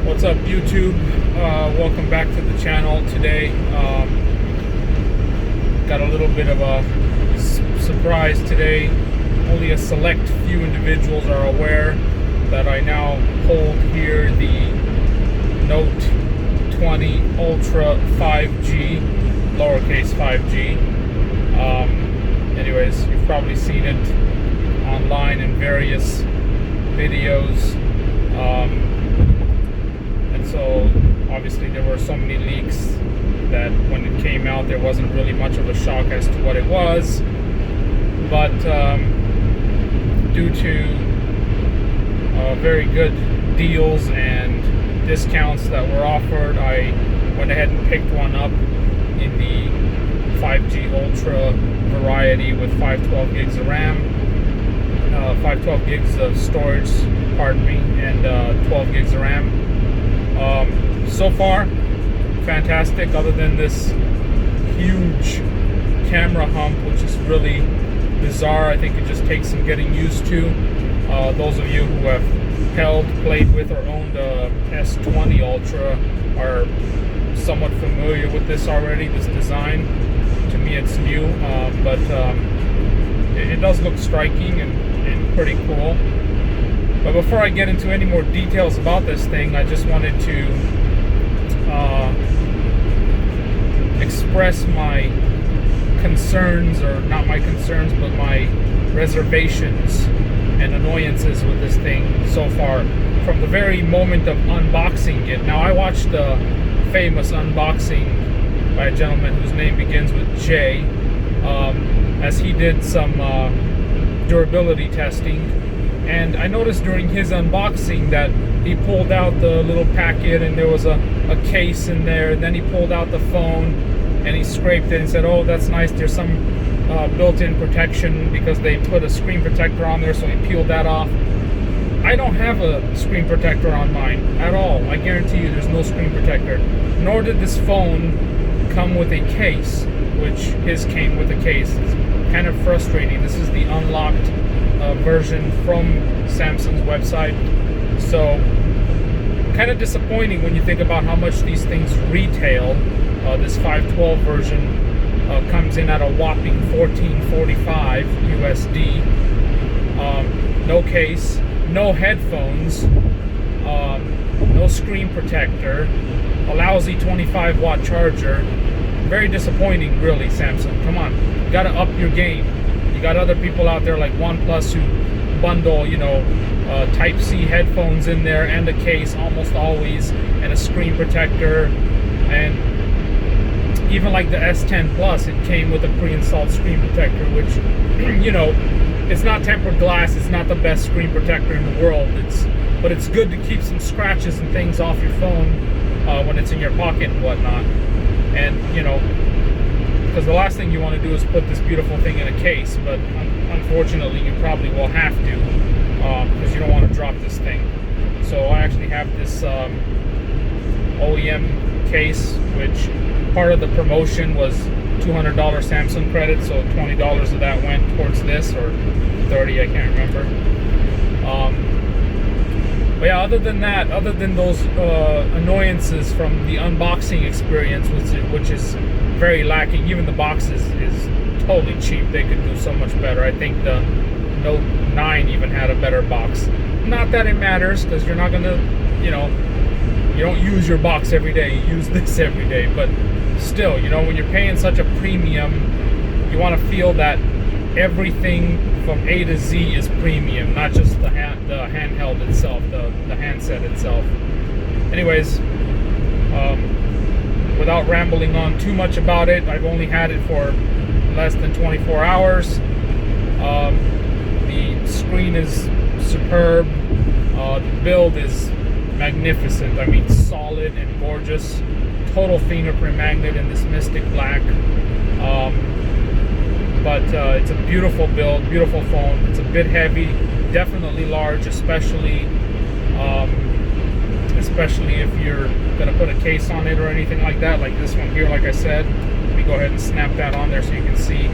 What's up, YouTube? Welcome back to the channel today. Got a little bit of a surprise today. Only a select few individuals are aware that I now hold here the Note 20 Ultra 5G, lowercase 5G. Anyways, you've probably seen it online in various videos. So obviously there were so many leaks that when it came out there wasn't really much of a shock as to what it was, but due to very good deals and discounts that were offered, I went ahead and picked one up in the 5G Ultra variety with 512 gigs of RAM, 512 gigs of storage, pardon me, and 12 gigs of RAM. So far, fantastic, other than this huge camera hump, which is really bizarre. I think it just takes some getting used to. Those of you who have held, played with, or owned a S20 Ultra are somewhat familiar with this already, this design. To me it's new, but it does look striking and pretty cool. But before I get into any more details about this thing, I just wanted to express my concerns, or not my concerns, but my reservations and annoyances with this thing so far from the very moment of unboxing it. Now, I watched a famous unboxing by a gentleman whose name begins with J, as he did some durability testing. And I noticed during his unboxing that he pulled out the little packet and there was a case in there. And then he pulled out the phone and he scraped it and said, oh, that's nice, there's some built-in protection because they put a screen protector on there, so he peeled that off. I don't have a screen protector on mine at all. I guarantee you there's no screen protector. Nor did this phone come with a case, which his came with a case. It's kind of frustrating. This is the unlocked version from Samsung's website, so kind of disappointing when you think about how much these things retail. This 512 version comes in at a whopping $14.45 USD. No case, no headphones, no screen protector, a lousy 25-watt charger. Very disappointing, really, Samsung. Come on, you gotta up your game. You got other people out there like OnePlus who bundle, Type-C headphones in there and a case almost always, and a screen protector. And even like the S10 Plus, it came with a pre-installed screen protector, which, it's not tempered glass. It's not the best screen protector in the world. But it's good to keep some scratches and things off your phone when it's in your pocket and whatnot. And, because the last thing you want to do is put this beautiful thing in a case, but unfortunately you probably will have to, because you don't want to drop this thing. So I actually have this OEM case, which part of the promotion was $200 Samsung credit, so $20 of that went towards this, or 30, I can't remember. But yeah, other than that, other than those annoyances from the unboxing experience, which is very lacking. Even the box is totally cheap. They could do so much better. I think the Note 9 even had a better box. Not that it matters, because you're not gonna, you don't use your box every day. You use this every day. But still, when you're paying such a premium, you want to feel that everything from A to Z is premium, not just the handheld itself, the handset itself. Anyways, without rambling on too much about it, I've only had it for less than 24 hours. The screen is superb. The build is magnificent. I mean, solid and gorgeous. Total fingerprint magnet in this mystic black. But it's a beautiful build, beautiful phone. It's a bit heavy, definitely large, especially if you're gonna put a case on it or anything like that, like this one here. Like I said, let me go ahead and snap that on there so you can see.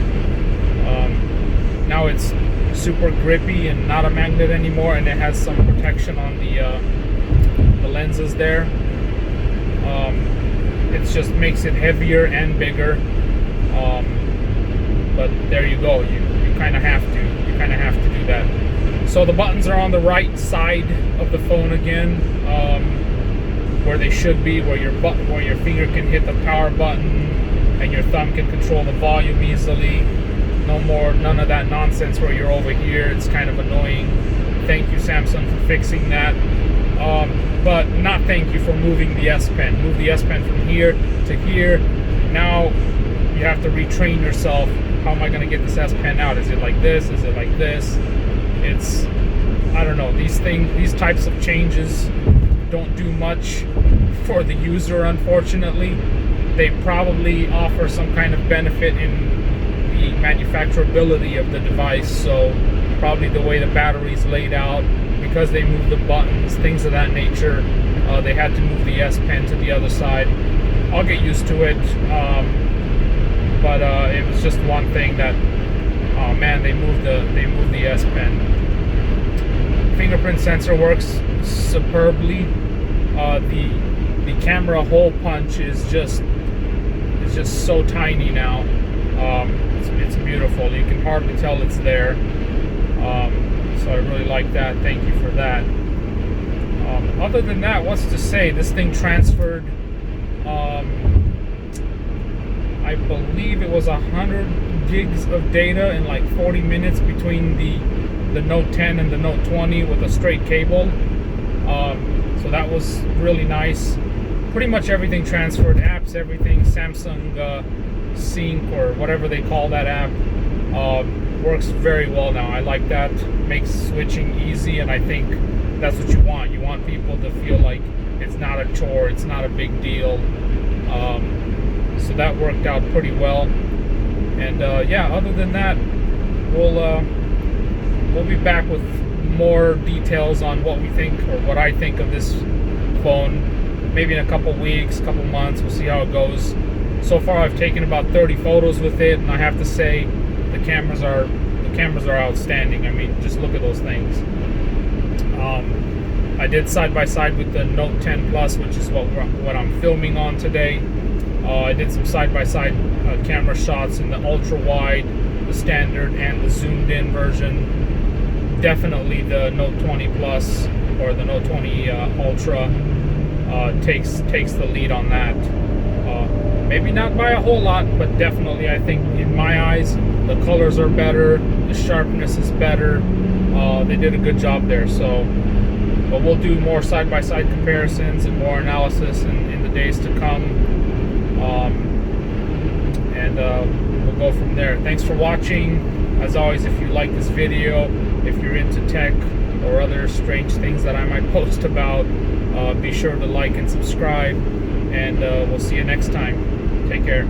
Now it's super grippy and not a magnet anymore, and it has some protection on the lenses there. It just makes it heavier and bigger. But there you go. You kind of have to. You kind of have to do that. So the buttons are on the right side of the phone again, where they should be, where your finger can hit the power button and your thumb can control the volume easily. None of that nonsense where you're over here. It's kind of annoying. Thank you, Samsung, for fixing that. But not thank you for moving the S Pen. Move the S Pen from here to here. Now you have to retrain yourself. How am I going to get this S Pen out? Is it like this? Is it like this? It's, I don't know. These types of changes don't do much for the user, unfortunately. They probably offer some kind of benefit in the manufacturability of the device. So probably the way the battery's laid out, because they moved the buttons, things of that nature. They had to move the S Pen to the other side. I'll get used to it. But it was just one thing that, oh man, they moved the S Pen. Fingerprint sensor works superbly. The camera hole punch is just so tiny now. It's beautiful. You can hardly tell it's there. So I really like that. Thank you for that. Other than that, what's to say? This thing transferred, I believe it was 100 gigs of data in like 40 minutes between the Note 10 and the Note 20 with a straight cable. So that was really nice. Pretty much everything transferred, apps, everything. Samsung Sync or whatever they call that app works very well now. I like that. Makes switching easy, and I think that's what you want. You want people to feel like it's not a chore, it's not a big deal. So that worked out pretty well. And yeah, other than that, we'll be back with more details on what we think, or what I think of this phone, maybe in a couple weeks, couple months. We'll see how it goes. So far I've taken about 30 photos with it, and I have to say the cameras are outstanding. I mean, just look at those things. I did side by side with the Note 10 Plus, which is what I'm filming on today. I did some side by side camera shots in the ultra wide, the standard, and the zoomed in version. Definitely the Note 20 Plus or the Note 20 Ultra takes the lead on that. Maybe not by a whole lot, but definitely I think in my eyes the colors are better, the sharpness is better. They did a good job there. So, but we'll do more side-by-side comparisons and more analysis in the days to come, and we'll go from there. Thanks for watching. As always, if you like this video, if you're into tech or other strange things that I might post about, be sure to like and subscribe, and we'll see you next time. Take care.